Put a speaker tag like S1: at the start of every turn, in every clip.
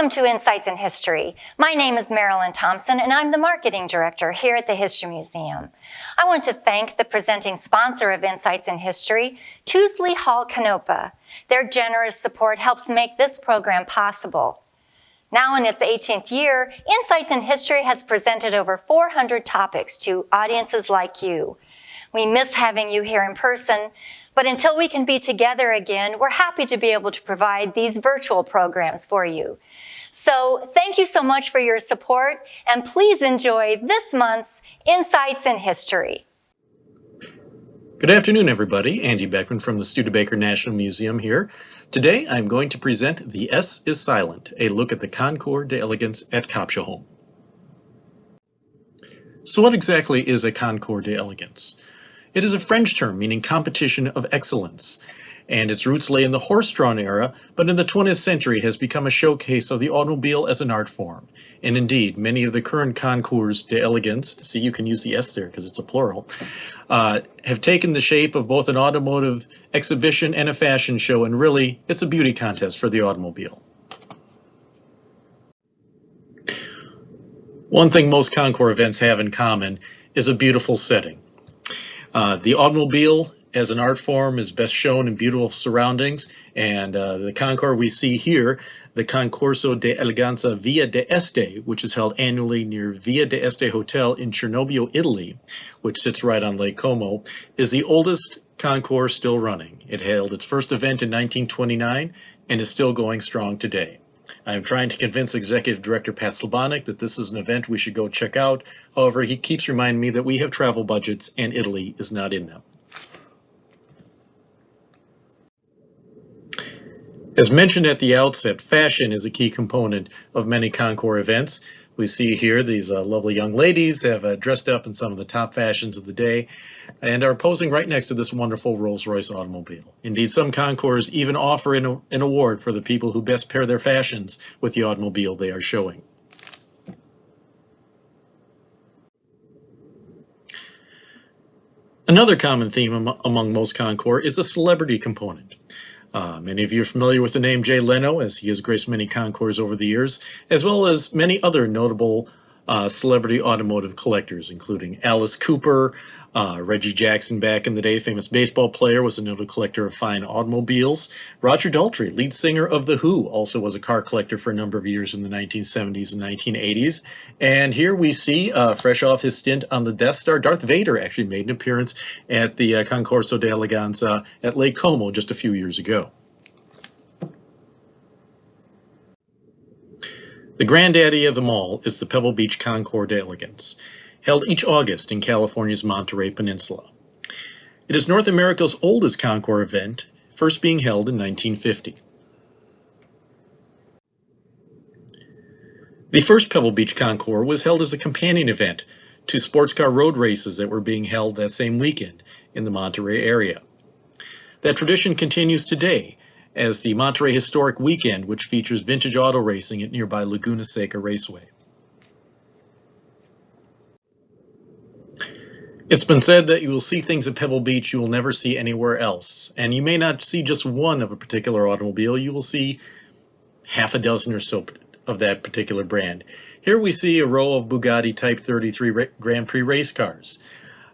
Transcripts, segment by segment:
S1: Welcome to Insights in History. My name is Marilyn Thompson, and I'm the Marketing Director here at the History Museum. I want to thank the presenting sponsor of Insights in History, Tousley Hall Canopa. Their generous support helps make this program possible. Now in its 18th year, Insights in History has presented over 400 topics to audiences like you. We miss having you here in person, but until we can be together again, we're happy to be able to provide these virtual programs for you. So thank you so much for your support, and please enjoy this month's Insights in History.
S2: Good afternoon, everybody. Andy Beckman from the Studebaker National Museum here. Today, I'm going to present The S is Silent, a look at the Concours d'Elegance at Copshaholm. So what exactly is a Concours d'Elegance? It is a French term meaning competition of excellence, and its roots lay in the horse-drawn era, but in the 20th century has become a showcase of the automobile as an art form. And indeed, many of the current Concours d'Elegance, see, you can use the S there because it's a plural, have taken the shape of both an automotive exhibition and a fashion show, and really, it's a beauty contest for the automobile. One thing most Concours events have in common is a beautiful setting. The automobile as an art form is best shown in beautiful surroundings, and the Concours we see here, the Concorso d'Eleganza Via d'Este, which is held annually near Via d'Este Hotel in Cernobbio, Italy, which sits right on Lake Como, is the oldest Concours still running. It held its first event in 1929 and is still going strong today. I'm trying to convince Executive Director Pat Slobodnik that this is an event we should go check out. However, he keeps reminding me that we have travel budgets and Italy is not in them. As mentioned at the outset, fashion is a key component of many Concours events. We see here these lovely young ladies have dressed up in some of the top fashions of the day and are posing right next to this wonderful Rolls-Royce automobile. Indeed, some Concours even offer an award for the people who best pair their fashions with the automobile they are showing. Another common theme among most Concours is the celebrity component. Many of you are familiar with the name Jay Leno, as he has graced many Concours over the years, as well as many other notable celebrity automotive collectors, including Alice Cooper, Reggie Jackson back in the day, famous baseball player, was a noted collector of fine automobiles. Roger Daltrey, lead singer of The Who, also was a car collector for a number of years in the 1970s and 1980s. And here we see, fresh off his stint on the Death Star, Darth Vader actually made an appearance at the Concorso d'Eleganza at Lake Como just a few years ago. The granddaddy of them all is the Pebble Beach Concours d'Elegance, held each August in California's Monterey Peninsula. It is North America's oldest Concours event, first being held in 1950. The first Pebble Beach Concours was held as a companion event to sports car road races that were being held that same weekend in the Monterey area. That tradition continues today, as the Monterey Historic Weekend, which features vintage auto racing at nearby Laguna Seca Raceway. It's been said that you will see things at Pebble Beach you will never see anywhere else, and you may not see just one of a particular automobile, you will see half a dozen or so of that particular brand. Here we see a row of Bugatti Type 33 Grand Prix race cars.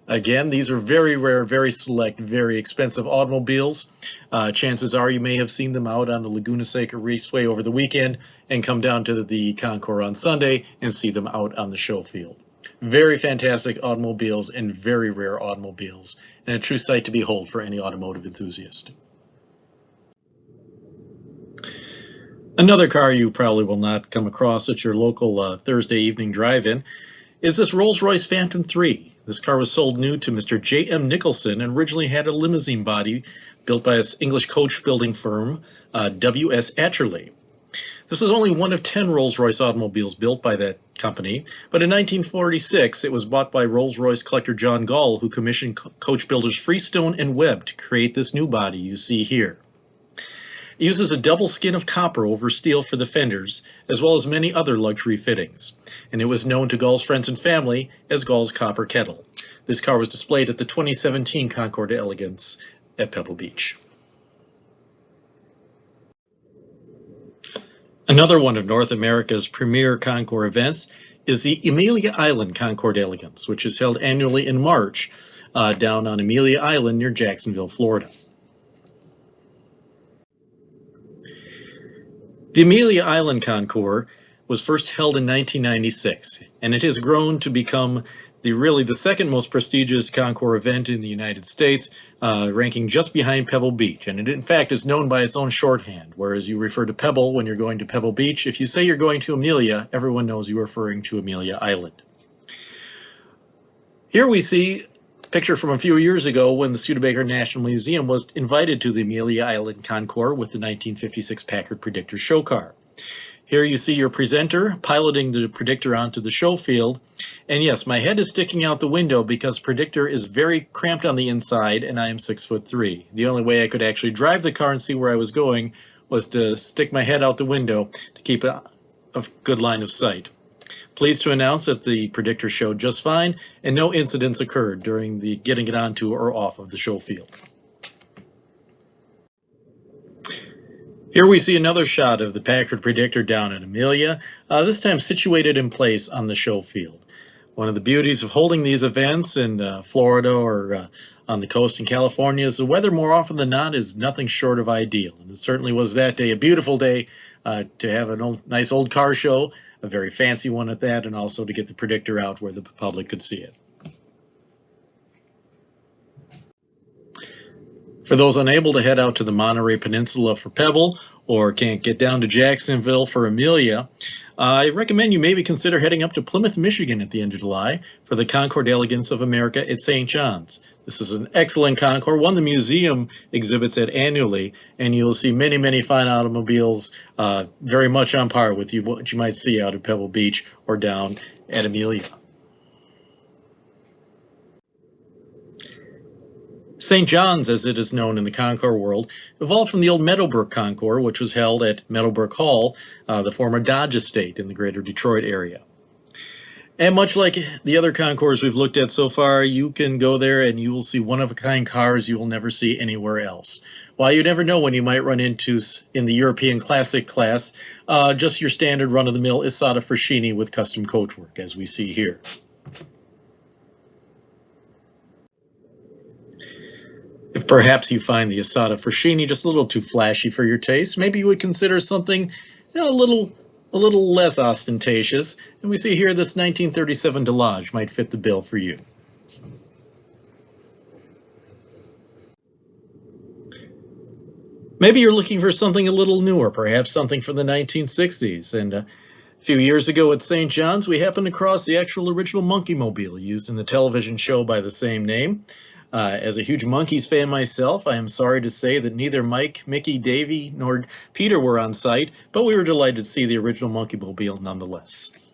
S2: Again, these are very rare, very select, very expensive automobiles. Chances are you may have seen them out on the Laguna Seca Raceway over the weekend and come down to the Concours on Sunday and see them out on the show field. Very fantastic automobiles and very rare automobiles, and a true sight to behold for any automotive enthusiast. Another car you probably will not come across at your local Thursday evening drive-in is this Rolls-Royce Phantom 3. This car was sold new to Mr. J.M. Nicholson and originally had a limousine body built by an English coach building firm, W.S. Atcherley. This is only one of 10 Rolls-Royce automobiles built by that company, but in 1946 it was bought by Rolls-Royce collector John Gall, who commissioned coach builders Freestone and Webb to create this new body you see here. It uses a double skin of copper over steel for the fenders, as well as many other luxury fittings, and it was known to Gall's friends and family as Gall's Copper Kettle. This car was displayed at the 2017 Concours d'Elegance at Pebble Beach. Another one of North America's premier Concours events is the Amelia Island Concours d'Elegance, which is held annually in March down on Amelia Island near Jacksonville, Florida. The Amelia Island Concours was first held in 1996, and it has grown to become the second most prestigious Concours event in the United States, ranking just behind Pebble Beach. And it, in fact, is known by its own shorthand, whereas you refer to Pebble when you're going to Pebble Beach. If you say you're going to Amelia, everyone knows you're referring to Amelia Island. Here we see a picture from a few years ago when the Studebaker National Museum was invited to the Amelia Island Concours with the 1956 Packard Predictor show car. Here you see your presenter piloting the Predictor onto the show field. And yes, my head is sticking out the window because Predictor is very cramped on the inside and I am 6'3". The only way I could actually drive the car and see where I was going was to stick my head out the window to keep a good line of sight. Pleased to announce that the Predictor showed just fine and no incidents occurred during the getting it onto or off of the show field. Here we see another shot of the Packard Predictor down at Amelia, this time situated in place on the show field. One of the beauties of holding these events in Florida or on the coast in California is the weather more often than not is nothing short of ideal. And it certainly was that day, a beautiful day to have a nice old car show, a very fancy one at that, and also to get the Predictor out where the public could see it. For those unable to head out to the Monterey Peninsula for Pebble or can't get down to Jacksonville for Amelia, I recommend you maybe consider heading up to Plymouth, Michigan at the end of July for the Concours d'Elegance of America at St. John's. This is an excellent concours, one the museum exhibits at annually, and you'll see many, many fine automobiles very much on par with what you might see out at Pebble Beach or down at Amelia. St. John's, as it is known in the Concours world, evolved from the old Meadowbrook Concours, which was held at Meadowbrook Hall, the former Dodge estate in the greater Detroit area. And much like the other Concours we've looked at so far, you can go there and you will see one-of-a-kind cars you will never see anywhere else. While you never know when you might run into, in the European Classic class, just your standard run-of-the-mill Isotta Fraschini with custom coachwork, as we see here. If perhaps you find the Isotta Fraschini just a little too flashy for your taste, maybe you would consider something a little less ostentatious. And we see here this 1937 Delage might fit the bill for you. Maybe you're looking for something a little newer, perhaps something from the 1960s. And a few years ago at St. John's, we happened across the actual original Monkey Mobile used in the television show by the same name. As a huge Monkees fan myself, I am sorry to say that neither Mike, Mickey, Davey, nor Peter were on site, but we were delighted to see the original Monkey Mobile nonetheless.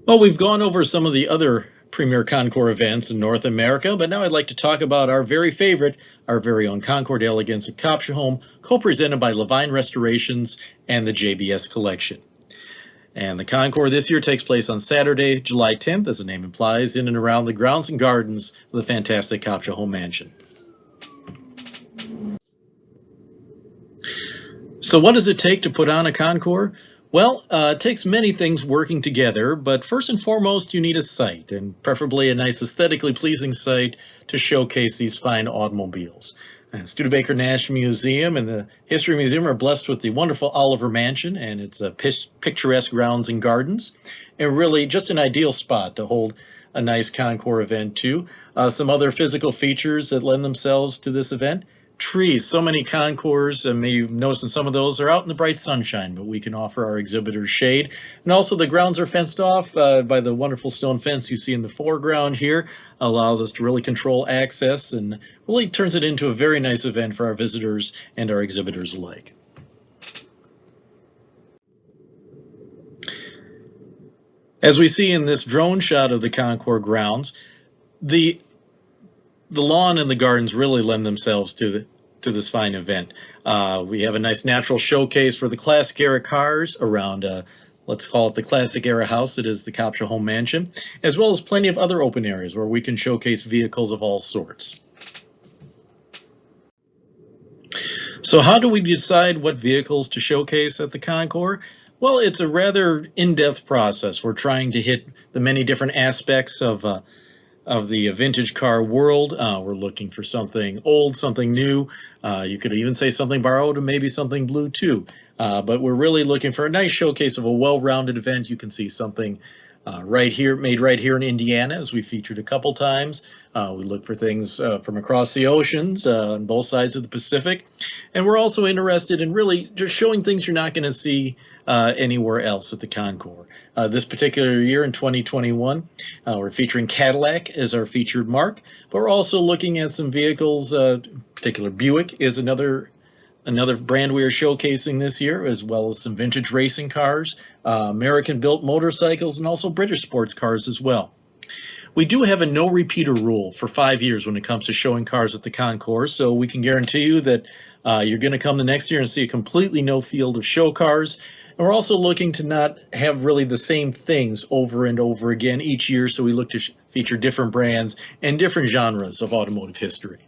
S2: Well, we've gone over some of the other premier Concours events in North America, but now I'd like to talk about our very favorite, our very own Concours d'Elegance at Copshaholm, co-presented by Levine Restorations and the JBS Collection. And the Concours this year takes place on Saturday, July 10th, as the name implies, in and around the grounds and gardens of the fantastic Copshaholm Mansion. So what does it take to put on a Concours? Well, it takes many things working together, but first and foremost, you need a site, and preferably a nice aesthetically pleasing site to showcase these fine automobiles. Studebaker National Museum and the History Museum are blessed with the wonderful Oliver Mansion and its picturesque grounds and gardens, and really just an ideal spot to hold a nice Concours event too. Some other physical features that lend themselves to this event. Trees, so many Concours, maybe you've noticed in some of those, are out in the bright sunshine, but we can offer our exhibitors shade. And also the grounds are fenced off by the wonderful stone fence you see in the foreground here. Allows us to really control access and really turns it into a very nice event for our visitors and our exhibitors alike. As we see in this drone shot of the Concours grounds, the lawn and the gardens really lend themselves to this fine event. We have a nice natural showcase for the classic era cars around, let's call it the classic era house that is the Copshaholm Mansion, as well as plenty of other open areas where we can showcase vehicles of all sorts. So how do we decide what vehicles to showcase at the Concours? Well, it's a rather in-depth process. We're trying to hit the many different aspects of the vintage car world. We're looking for something old, something new. You could even say something borrowed and maybe something blue too. But we're really looking for a nice showcase of a well-rounded event. You can see something made right here in Indiana, as we featured a couple times. We look for things from across the oceans on both sides of the Pacific. And we're also interested in really just showing things you're not going to see anywhere else at the Concours. This particular year in 2021, we're featuring Cadillac as our featured mark, but we're also looking at some vehicles. Particular Buick is another brand we are showcasing this year, as well as some vintage racing cars, American-built motorcycles, and also British sports cars as well. We do have a no repeater rule for 5 years when it comes to showing cars at the Concours, so we can guarantee you that you're going to come the next year and see a completely no field of show cars. And we're also looking to not have really the same things over and over again each year, so we look to feature different brands and different genres of automotive history.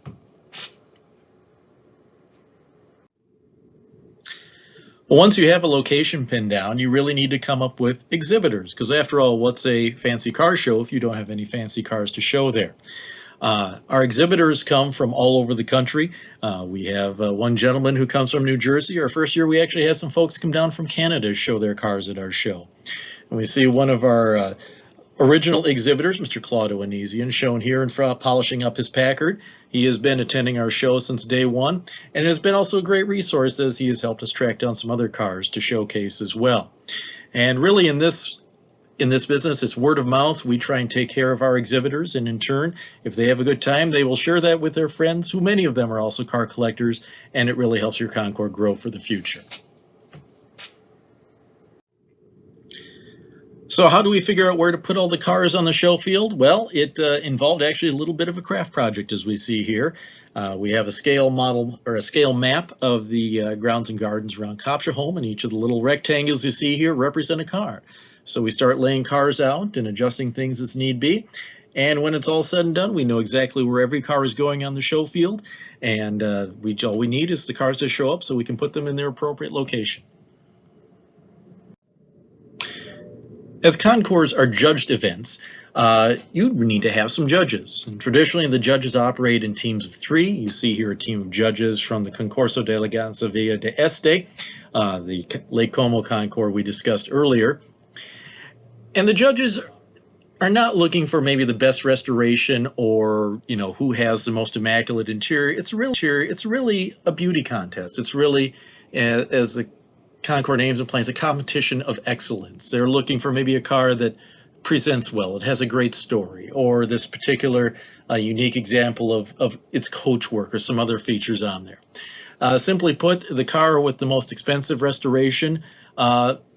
S2: Once you have a location pinned down, you really need to come up with exhibitors, because after all, what's a fancy car show if you don't have any fancy cars to show there? Our exhibitors come from all over the country. We have one gentleman who comes from New Jersey. Our first year, we actually had some folks come down from Canada to show their cars at our show. And we see one of our original exhibitors, Mr. Claude Oanesian, shown here in front, polishing up his Packard. He has been attending our show since day one, and has been also a great resource as he has helped us track down some other cars to showcase as well. And really in this business, it's word of mouth. We try and take care of our exhibitors, and in turn, if they have a good time, they will share that with their friends, who many of them are also car collectors, and it really helps your Concours grow for the future. So how do we figure out where to put all the cars on the show field? Well, it involved actually a little bit of a craft project, as we see here. We have a scale model or a scale map of the grounds and gardens around Copshaholm, and each of the little rectangles you see here represent a car. So we start laying cars out and adjusting things as need be. And when it's all said and done, we know exactly where every car is going on the show field. And all we need is the cars to show up so we can put them in their appropriate location. As concours are judged events, you need to have some judges. And traditionally, the judges operate in teams of 3. You see here a team of judges from the Concurso de Elegancia Villa de Este, the Lake Como Concours we discussed earlier. And the judges are not looking for maybe the best restoration or, who has the most immaculate interior. It's really a beauty contest. It's really, as the Concours names implies, a competition of excellence. They're looking for maybe a car that presents well, it has a great story, or this particular unique example of its coachwork or some other features on there. Simply put, the car with the most expensive restoration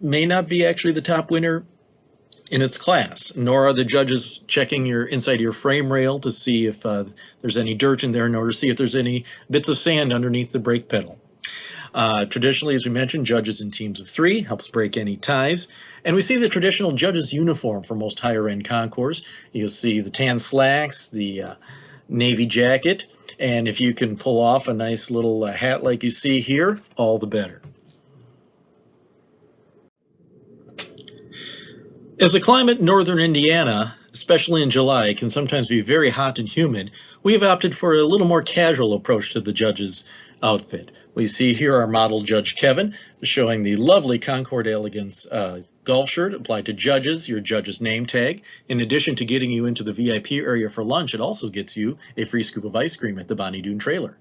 S2: may not be actually the top winner in its class, nor are the judges checking inside your frame rail to see if there's any dirt in there, nor to see if there's any bits of sand underneath the brake pedal. Traditionally, as we mentioned, judges in teams of 3 helps break any ties. And we see the traditional judges' uniform for most higher-end concours. You'll see the tan slacks, the navy jacket, and if you can pull off a nice little hat like you see here, all the better. As the climate in northern Indiana, especially in July, can sometimes be very hot and humid, we have opted for a little more casual approach to the judges' outfit. We see here our model Judge Kevin showing the lovely Concours d'Elegance golf shirt applied to judges, your judge's name tag. In addition to getting you into the VIP area for lunch, it also gets you a free scoop of ice cream at the Bonnie Doon trailer.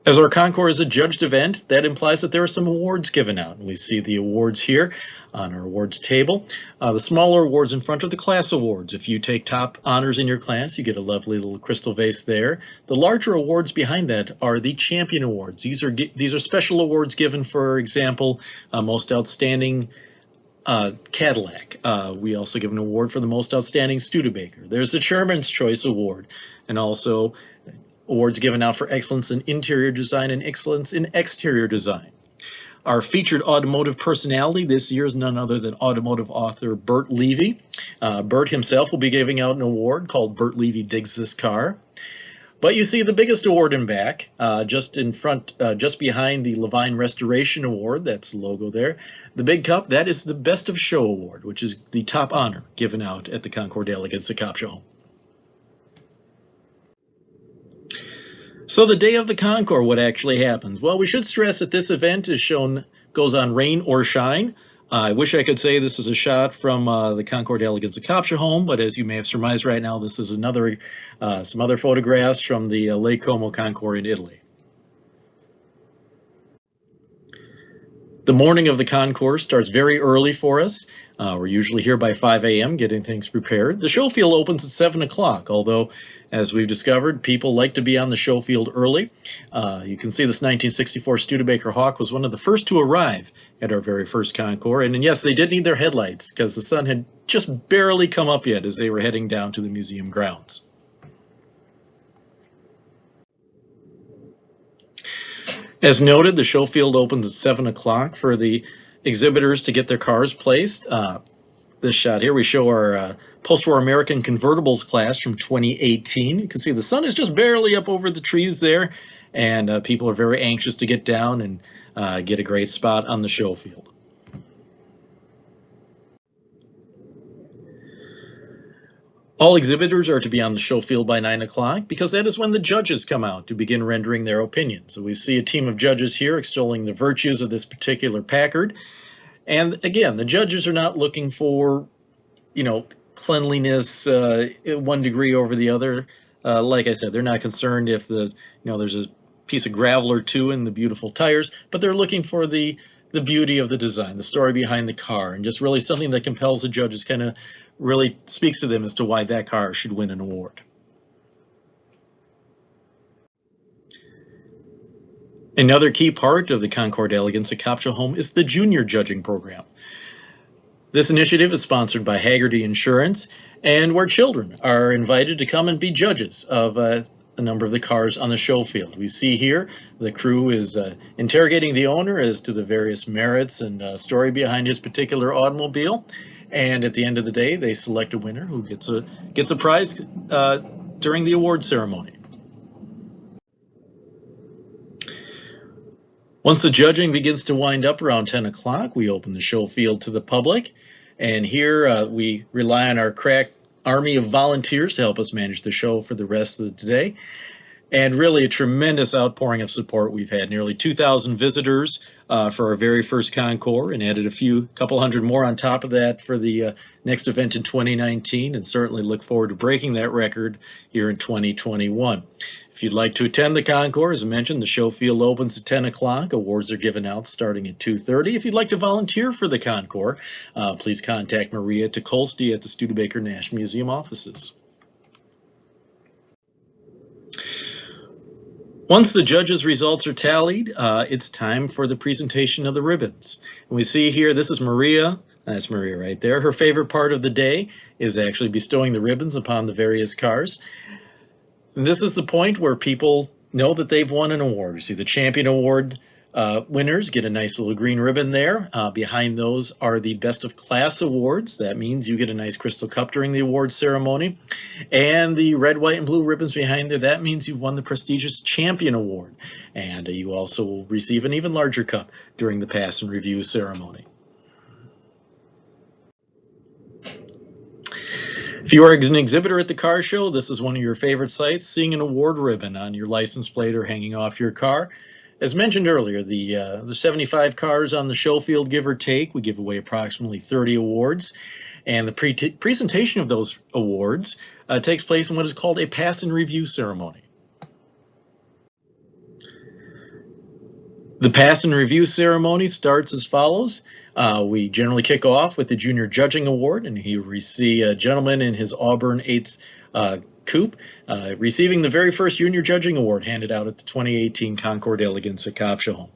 S2: As our Concours is a judged event, that implies that there are some awards given out. We see the awards here on our awards table. The smaller awards in front are the class awards. If you take top honors in your class, you get a lovely little crystal vase there. The larger awards behind that are the champion awards. These are special awards given, for example, most outstanding Cadillac. We also give an award for the most outstanding Studebaker. There's the Chairman's Choice Award, and also awards given out for excellence in interior design and excellence in exterior design. Our featured automotive personality this year is none other than automotive author Bert Levy. Bert himself will be giving out an award called Bert Levy Digs This Car. But you see the biggest award in back, just in front, just behind the Levine Restoration Award, that's the logo there. The big cup, that is the Best of Show Award, which is the top honor given out at the Concours d'Elegance at Copshaholm. So the day of the Concours, what actually happens? Well, we should stress that this event is goes on rain or shine. I wish I could say this is a shot from the Concours d'Elegance at Copshaholm, but as you may have surmised right now, this is some other photographs from the Lake Como Concours in Italy. The morning of the Concours starts very early for us. We're usually here by 5 a.m. getting things prepared. The show field opens at 7 o'clock, although, as we've discovered, people like to be on the show field early. You can see this 1964 Studebaker Hawk was one of the first to arrive at our very first Concours. And yes, they did need their headlights because the sun had just barely come up yet as they were heading down to the museum grounds. As noted, the show field opens at 7 o'clock for the exhibitors to get their cars placed. This shot here, we show our post-war American convertibles class from 2018. You can see the sun is just barely up over the trees there, and people are very anxious to get down and get a great spot on the show field. All exhibitors are to be on the show field by 9 o'clock because that is when the judges come out to begin rendering their opinions. So we see a team of judges here extolling the virtues of this particular Packard. And again, the judges are not looking for, cleanliness 1 degree over the other. Like I said, they're not concerned if there's a piece of gravel or two in the beautiful tires, but they're looking for the beauty of the design, the story behind the car, and just really something that compels the judges, kind of really speaks to them as to why that car should win an award. Another key part of the Concours d'Elegance at Copshaholm is the junior judging program. This initiative is sponsored by Haggerty Insurance, and where children are invited to come and be judges of a number of the cars on the show field. We see here the crew is interrogating the owner as to the various merits and story behind his particular automobile, and at the end of the day they select a winner who gets a prize during the award ceremony. Once the judging begins to wind up around 10 o'clock, we open the show field to the public, and here we rely on our crack army of volunteers to help us manage the show for the rest of the day. And really a tremendous outpouring of support. We've had nearly 2,000 visitors for our very first Concours, and added a couple hundred more on top of that for the next event in 2019, and certainly look forward to breaking that record here in 2021. If you'd like to attend the Concours, as I mentioned, the show field opens at 10 o'clock. Awards are given out starting at 2:30. If you'd like to volunteer for the Concours, please contact Maria Tukolsky at the Studebaker National Museum offices. Once the judges' results are tallied, it's time for the presentation of the ribbons. And we see here, this is Maria. That's Maria right there. Her favorite part of the day is actually bestowing the ribbons upon the various cars. And this is the point where people know that they've won an award. You see the Champion Award winners get a nice little green ribbon there. Behind those are the Best of Class awards. That means you get a nice crystal cup during the award ceremony. And the red, white, and blue ribbons behind there, that means you've won the prestigious Champion Award. And you also will receive an even larger cup during the pass and review ceremony. If you are an exhibitor at the car show, this is one of your favorite sights, seeing an award ribbon on your license plate or hanging off your car. As mentioned earlier, the 75 cars on the show field, give or take, we give away approximately 30 awards. And the presentation of those awards takes place in what is called a pass and review ceremony. The pass and review ceremony starts as follows. We generally kick off with the Junior Judging Award, and here we see a gentleman in his Auburn 8's coupe receiving the very first Junior Judging Award handed out at the 2018 Concours d'Elegance at Copshaholm.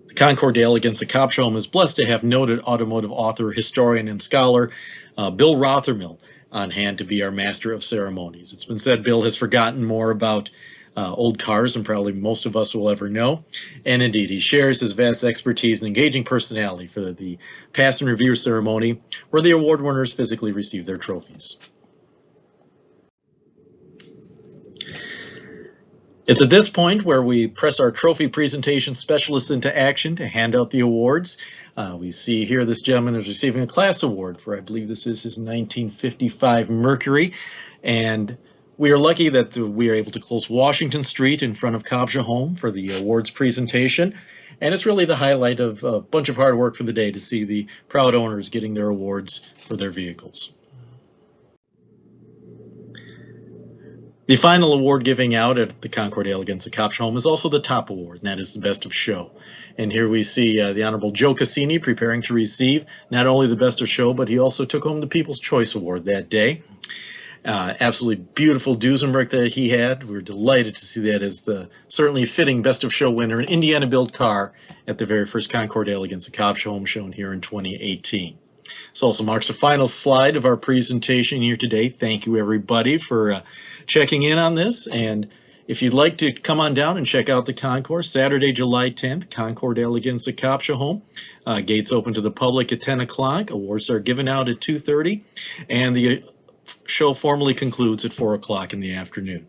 S2: The Concours d'Elegance at Copshaholm is blessed to have noted automotive author, historian, and scholar Bill Rothermill on hand to be our master of ceremonies. It's been said Bill has forgotten more about old cars than probably most of us will ever know. And indeed, he shares his vast expertise and engaging personality for the pass and review ceremony, where the award winners physically receive their trophies. It's at this point where we press our trophy presentation specialists into action to hand out the awards. We see here this gentleman is receiving a class award for, I believe this is his 1955 Mercury, and we are lucky that we are able to close Washington Street in front of Copshaholm for the awards presentation, and it's really the highlight of a bunch of hard work for the day to see the proud owners getting their awards for their vehicles. The final award giving out at the Concours d'Elegance of Copshaholm is also the top award, and that is the Best of Show. And here we see the Honorable Joe Cassini preparing to receive not only the Best of Show, but he also took home the People's Choice Award that day. Absolutely beautiful Duesenberg that he had. We were delighted to see that as the certainly fitting Best of Show winner, an Indiana-built car at the very first Concours d'Elegance of Copshaholm shown here in 2018. This also marks the final slide of our presentation here today. Thank you, everybody, for checking in on this. And if you'd like to come on down and check out the concours, Saturday, July 10th, Concours d'Elegance at Copshaholm. Gates open to the public at 10 o'clock. Awards are given out at 2:30. And the show formally concludes at 4 o'clock in the afternoon.